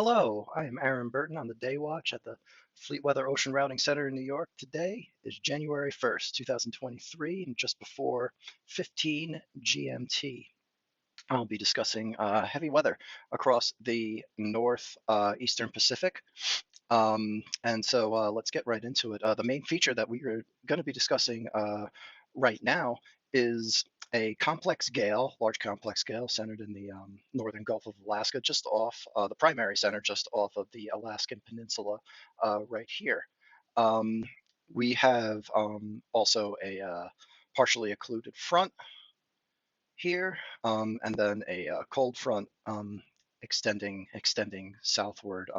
Hello, I am Aaron Burton on the day watch at the Fleetweather Ocean Routing Center in New York. Today is January 1st, 2023, and just before 15 GMT. I'll be discussing heavy weather across the northeastern Pacific. And so let's get right into it. The main feature that we are going to be discussing right now is a complex gale, large complex gale centered in the northern Gulf of Alaska, just off the primary center, just off of the Alaskan Peninsula, right here. Um, we have also a partially occluded front here, and then a cold front extending southward.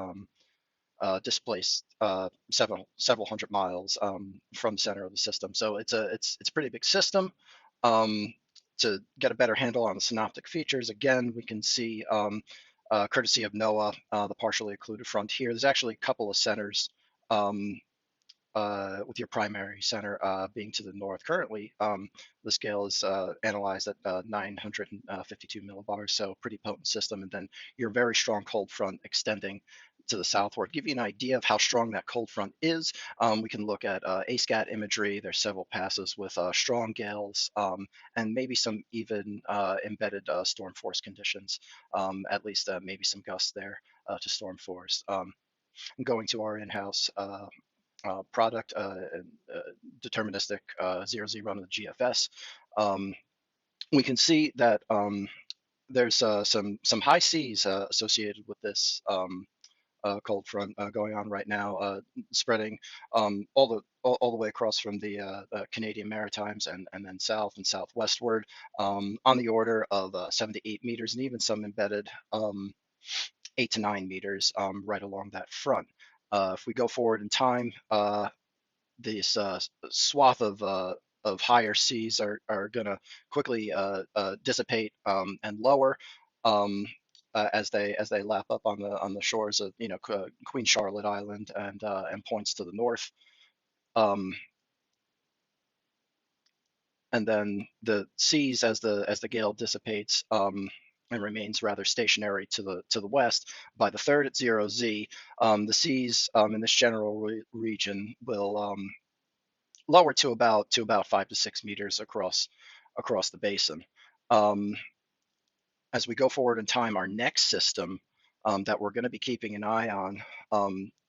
Displaced several hundred miles from the center of the system. So it's a pretty big system. Um, to get a better handle on the synoptic features, again, we can see, courtesy of NOAA, the partially occluded front here. There's actually a couple of centers, um, with your primary center being to the north. Currently, the scale is analyzed at 952 millibars, so pretty potent system. And then your very strong cold front extending to the southward. Give you an idea of how strong that cold front is, we can look at ASCAT imagery. There's several passes with strong gales, and maybe some even embedded storm force conditions, at least maybe some gusts there to storm force. Going to our in-house product, deterministic 0Z run of the GFS, um, we can see that there's some high seas associated with this cold front going on right now, spreading all the way across from the Canadian Maritimes and then south and southwestward, on the order of 7 to 8 meters, and even some embedded 8 to 9 meters right along that front. If we go forward in time, this swath of higher seas are going to quickly dissipate and lower, as they lap up on the shores of Queen Charlotte Island and points to the north. Um, and then the seas, as the gale dissipates, and remains rather stationary to the west. By the third at 0Z, the seas in this general region will lower to about 5 to 6 meters across the basin. Um, as we go forward in time, our next system that we're going to be keeping an eye on,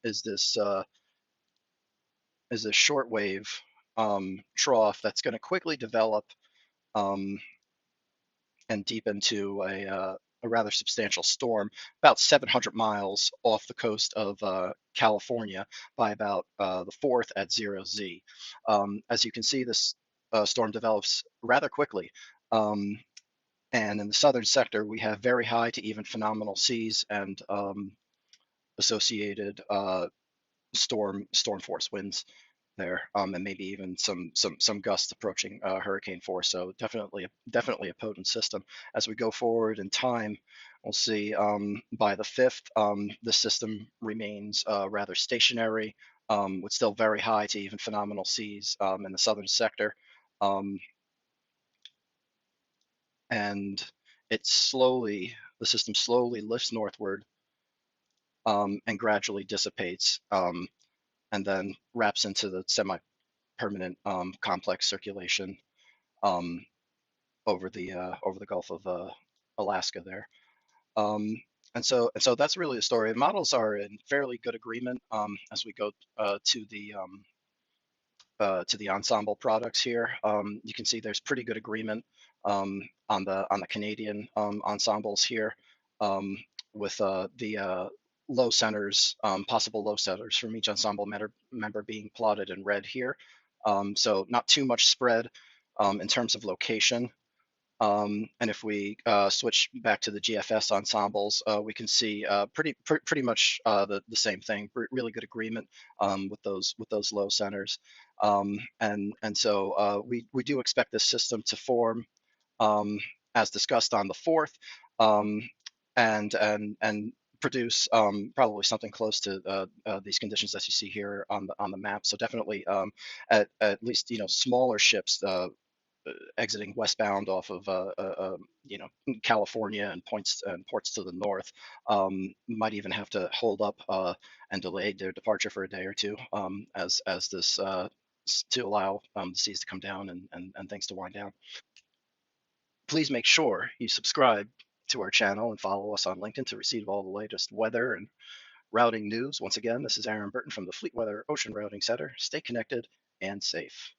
is this shortwave trough that's going to quickly develop um, and deepen into a rather substantial storm about 700 miles off the coast of California by about the 4th at 0Z. As you can see, this storm develops rather quickly. And in the southern sector, we have very high to even phenomenal seas and associated storm force winds there, and maybe even some gusts approaching hurricane force. So definitely a potent system. As we go forward in time, we'll see, by the 5th, the system remains rather stationary, with still very high to even phenomenal seas in the southern sector. Um, and the system slowly lifts northward, and gradually dissipates, and then wraps into the semi-permanent complex circulation um, over the Gulf of Alaska there. Um, and so that's really the story. The models are in fairly good agreement as we go to the ensemble products here. You can see there's pretty good agreement on the Canadian ensembles here, um, with the low centers, possible low centers from each ensemble member being plotted in red here. So not too much spread in terms of location. And if we switch back to the GFS ensembles, we can see pretty much the same thing. Really good agreement with those low centers, and so we do expect this system to form, um, as discussed on the 4th, um, and produce probably something close to these conditions that you see here on the map. So definitely, at least smaller ships. exiting westbound off of California and points and ports to the north might even have to hold up and delay their departure for a day or two as this to allow the seas to come down and things to wind down. Please make sure you subscribe to our channel and follow us on LinkedIn to receive all the latest weather and routing news. Once again, this is Aaron Burton from the Fleetweather Ocean Routing Center. Stay connected and safe.